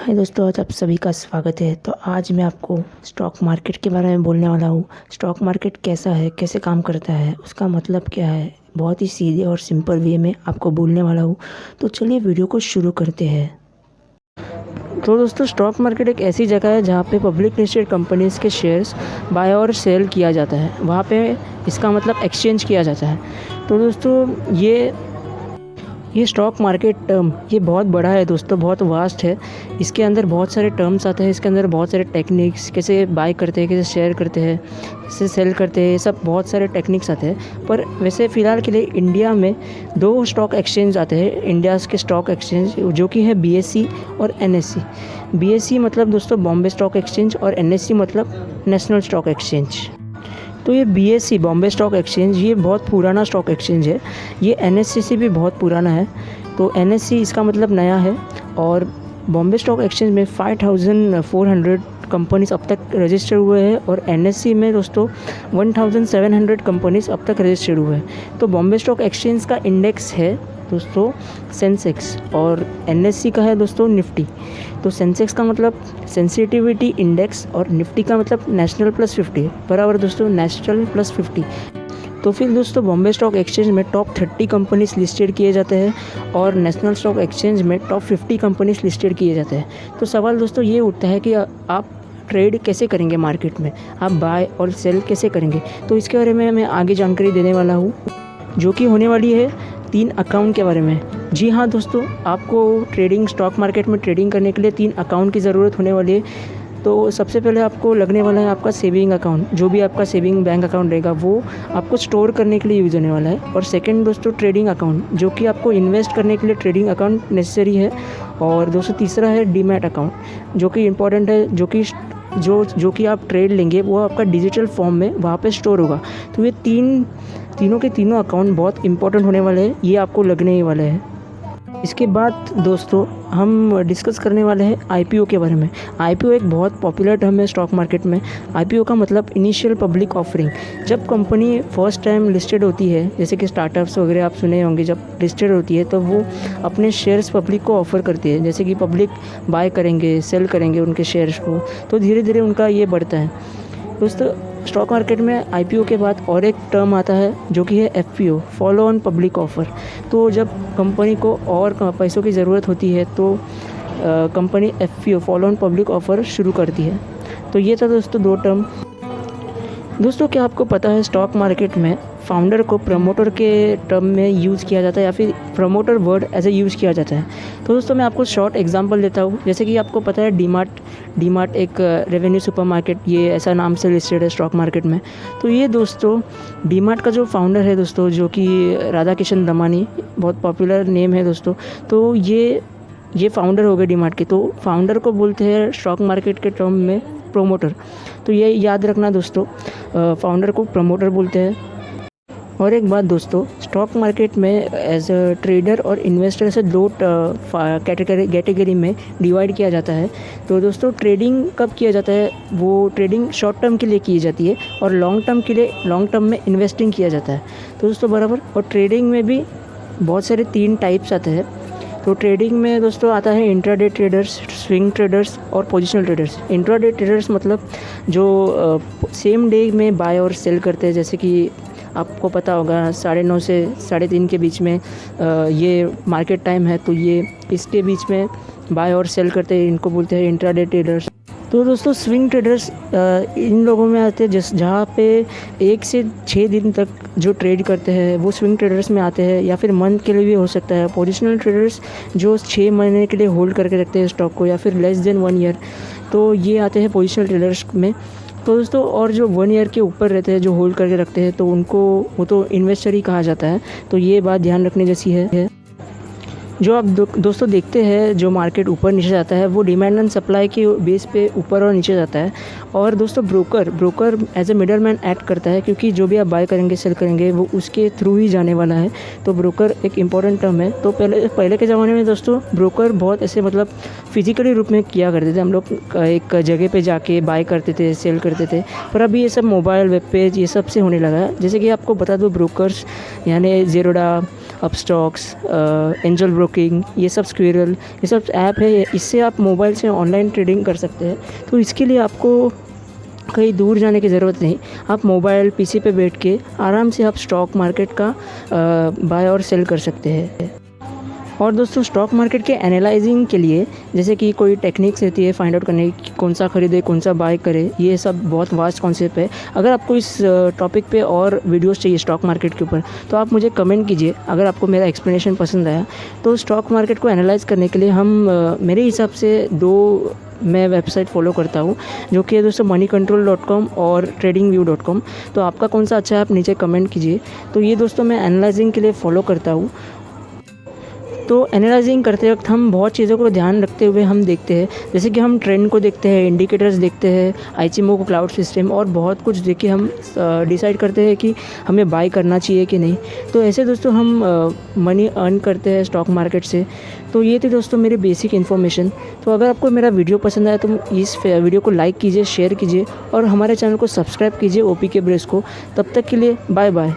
हाय दोस्तों, आज आप सभी का स्वागत है। तो आज मैं आपको स्टॉक मार्केट के बारे में बोलने वाला हूँ। स्टॉक मार्केट कैसा है, कैसे काम करता है, उसका मतलब क्या है, बहुत ही सीधे और सिंपल वे में आपको बोलने वाला हूँ। तो चलिए वीडियो को शुरू करते हैं। तो दोस्तों, स्टॉक मार्केट एक ऐसी जगह है जहाँ पे पब्लिक लिस्टेड कंपनीज़ के शेयर्स बाय और सेल किया जाता है। वहाँ पे इसका मतलब एक्सचेंज किया जाता है। तो दोस्तों, ये स्टॉक मार्केट टर्म ये बहुत बड़ा है दोस्तों, बहुत वास्ट है। इसके अंदर बहुत सारे टर्म्स आते हैं, इसके अंदर बहुत सारे टेक्निक्स, कैसे बाय करते हैं, कैसे शेयर करते हैं, कैसे सेल करते हैं, ये सब बहुत सारे टेक्निक्स आते हैं। पर वैसे फ़िलहाल के लिए इंडिया में 2 स्टॉक एक्सचेंज आते हैं, इंडिया के स्टॉक एक्सचेंज, जो कि है BSE और NSE। BSE मतलब दोस्तों बॉम्बे स्टॉक एक्सचेंज और NSE मतलब नेशनल स्टॉक एक्सचेंज। तो ये BSE बॉम्बे स्टॉक एक्सचेंज ये बहुत पुराना स्टॉक एक्सचेंज है। ये NSE से भी बहुत पुराना है। तो NSE इसका मतलब नया है। और बॉम्बे स्टॉक एक्सचेंज में 5400 कंपनीज अब तक रजिस्टर हुए हैं और NSE में दोस्तों 1700 कंपनीज अब तक रजिस्टर्ड हुए हैं। तो बॉम्बे स्टॉक एक्सचेंज का इंडेक्स है दोस्तों सेंसेक्स और NSE का है दोस्तों निफ्टी। तो सेंसेक्स का मतलब सेंसिटिविटी इंडेक्स और निफ्टी का मतलब नेशनल प्लस 50 बराबर दोस्तों नेशनल प्लस 50। तो फिर दोस्तों बॉम्बे स्टॉक एक्सचेंज में टॉप 30 कंपनीज लिस्टेड किए जाते हैं और नेशनल स्टॉक एक्सचेंज में टॉप 50 कंपनीज लिस्टेड किए जाते हैं। तो सवाल दोस्तों ये उठता है कि आप ट्रेड कैसे करेंगे मार्केट में, आप बाय और सेल कैसे करेंगे। तो इसके बारे में मैं आगे जानकारी देने वाला हूँ, जो कि होने वाली है 3 अकाउंट के बारे में। जी हाँ दोस्तों, आपको स्टॉक मार्केट में ट्रेडिंग करने के लिए 3 अकाउंट की ज़रूरत होने वाली है। तो सबसे पहले आपको लगने वाला है आपका सेविंग अकाउंट, जो भी आपका सेविंग बैंक अकाउंट रहेगा वो आपको स्टोर करने के लिए यूज़ होने वाला है। और सेकंड दोस्तों ट्रेडिंग अकाउंट, जो कि आपको इन्वेस्ट करने के लिए ट्रेडिंग अकाउंट नेसेसरी है। और दोस्तों तीसरा है डीमैट अकाउंट, जो कि इम्पॉर्टेंट है, जो कि आप ट्रेड लेंगे वो आपका डिजिटल फॉर्म में वहाँ पे स्टोर होगा। तो ये तीनों के तीनों अकाउंट बहुत इंपॉर्टेंट होने वाले हैं, ये आपको लगने ही वाले हैं। इसके बाद दोस्तों हम डिस्कस करने वाले हैं IPO के बारे में। IPO एक बहुत पॉपुलर टर्म है स्टॉक मार्केट में। IPO का मतलब इनिशियल पब्लिक ऑफरिंग। जब कंपनी फर्स्ट टाइम लिस्टेड होती है, जैसे कि स्टार्टअप्स वगैरह आप सुने होंगे, जब लिस्टेड होती है तो वो अपने शेयर्स पब्लिक को ऑफ़र करती है। जैसे कि पब्लिक बाय करेंगे, सेल करेंगे उनके शेयर्स को, तो धीरे धीरे उनका ये बढ़ता है। दोस्तों स्टॉक मार्केट में IPO के बाद और एक टर्म आता है, जो कि है FPO follow on public offer. तो जब कंपनी को और पैसों की ज़रूरत होती है तो company FPO follow on public offer शुरू करती है। तो ये था दोस्तों 2 टर्म। दोस्तों क्या आपको पता है स्टॉक मार्केट में फाउंडर को प्रमोटर के टर्म में यूज़ किया जाता है या फिर promoter word as a use किया जाता है। तो दोस्तों मैं आपको शॉर्ट एग्जांपल देता हूँ। जैसे कि आपको पता है डीमार्ट एक रेवेन्यू सुपरमार्केट, ये ऐसा नाम से लिस्टेड है स्टॉक मार्केट में। तो ये दोस्तों डीमार्ट का जो फाउंडर है दोस्तों, जो कि राधा किशन दमानी, बहुत पॉपुलर नेम है दोस्तों। तो ये फाउंडर हो गए डीमार्ट के। तो फाउंडर को बोलते हैं स्टॉक मार्केट के टर्म में प्रोमोटर। तो ये याद रखना दोस्तों, फाउंडर को प्रमोटर बोलते हैं। और एक बात दोस्तों, स्टॉक मार्केट में एज अ ट्रेडर और इन्वेस्टर से 2 कैटेगरी में डिवाइड किया जाता है। तो दोस्तों ट्रेडिंग कब किया जाता है, वो ट्रेडिंग शॉर्ट टर्म के लिए की जाती है और लॉन्ग टर्म में इन्वेस्टिंग किया जाता है। तो दोस्तों बराबर। और ट्रेडिंग में भी बहुत सारे 3 टाइप्स आते हैं। तो ट्रेडिंग में दोस्तों आता है इंट्राडे ट्रेडर्स, स्विंग ट्रेडर्स और पोजिशनल ट्रेडर्स। इंट्राडे ट्रेडर्स मतलब जो सेम डे में बाय और सेल करते हैं। जैसे कि आपको पता होगा 9:30 से 3:30 के बीच में ये मार्केट टाइम है, तो ये इसके बीच में बाय और सेल करते हैं, इनको बोलते हैं इंट्राडे ट्रेडर्स। तो दोस्तों स्विंग ट्रेडर्स इन लोगों में आते हैं जहाँ पे 1 से 6 दिन तक जो ट्रेड करते हैं वो स्विंग ट्रेडर्स में आते हैं, या फिर मंथ के लिए भी हो सकता है। पोजिशनल ट्रेडर्स जो 6 महीने के लिए होल्ड करके रखते हैं स्टॉक को, या फिर लेस देन 1 ईयर, तो ये आते हैं पोजिशनल ट्रेडर्स में। तो दोस्तों और जो 1 ईयर के ऊपर रहते हैं, जो होल्ड करके रखते हैं, तो वो तो इन्वेस्टर ही कहा जाता है। तो ये बात ध्यान रखने जैसी है। जो आप दोस्तों देखते हैं जो मार्केट ऊपर नीचे जाता है, वो डिमांड एंड सप्लाई के बेस पे ऊपर और नीचे जाता है। और दोस्तों broker as a middleman act करता है, क्योंकि जो भी आप बाय करेंगे सेल करेंगे वो उसके थ्रू ही जाने वाला है। तो ब्रोकर एक इम्पॉर्टेंट टर्म है। तो पहले के ज़माने में दोस्तों ब्रोकर बहुत ऐसे मतलब फिजिकली रूप में किया करते थे। हम लोग एक जगह पे जाके बाय करते थे, सेल करते थे। पर अभी ये सब मोबाइल, वेब पेज, ये सब से होने लगा है। जैसे कि आपको बता दो, ब्रोकर्स यानी ज़ेरोडा अपस्टॉक्स, एंजल ब्रोकिंग, ये सब स्क्विरल, ये सब ऐप है, इससे आप मोबाइल से ऑनलाइन ट्रेडिंग कर सकते हैं। तो इसके लिए आपको कहीं दूर जाने की ज़रूरत नहीं, आप मोबाइल पीसी पे बैठ के आराम से आप स्टॉक मार्केट का बाय और सेल कर सकते हैं। और दोस्तों, स्टॉक मार्केट के एनालाइजिंग के लिए जैसे कि कोई टेक्निक्स रहती है फाइंड आउट करने की, कौन सा ख़रीदे कौन सा बाय करे, ये सब बहुत वास्ट कॉन्सेप्ट है। अगर आपको इस टॉपिक पे और वीडियोस चाहिए स्टॉक मार्केट के ऊपर, तो आप मुझे कमेंट कीजिए। अगर आपको मेरा एक्सप्लेनेशन पसंद आया तो स्टॉक मार्केट को एनालाइज करने के लिए मेरे हिसाब से मैं वेबसाइट फॉलो करता हूँ, जो कि है दोस्तों moneycontrol.com और tradingview.com। तो आपका कौन सा अच्छा है आप नीचे कमेंट कीजिए। तो ये दोस्तों मैं एनालाइजिंग के लिए फ़ॉलो करता हूँ। तो एनालाइजिंग करते वक्त हम बहुत चीज़ों को ध्यान रखते हुए हम देखते हैं, जैसे कि हम ट्रेंड को देखते हैं, इंडिकेटर्स देखते हैं, आईचिमो क्लाउड सिस्टम और बहुत कुछ देख के हम डिसाइड करते हैं कि हमें बाय करना चाहिए कि नहीं। तो ऐसे दोस्तों हम मनी अर्न करते हैं स्टॉक मार्केट से। तो ये थी दोस्तों मेरी बेसिक इन्फॉर्मेशन। तो अगर आपको मेरा वीडियो पसंद आया तो इस वीडियो को लाइक कीजिए, शेयर कीजिए और हमारे चैनल को सब्सक्राइब कीजिए OPK ब्रेस को। तब तक के लिए बाय बाय।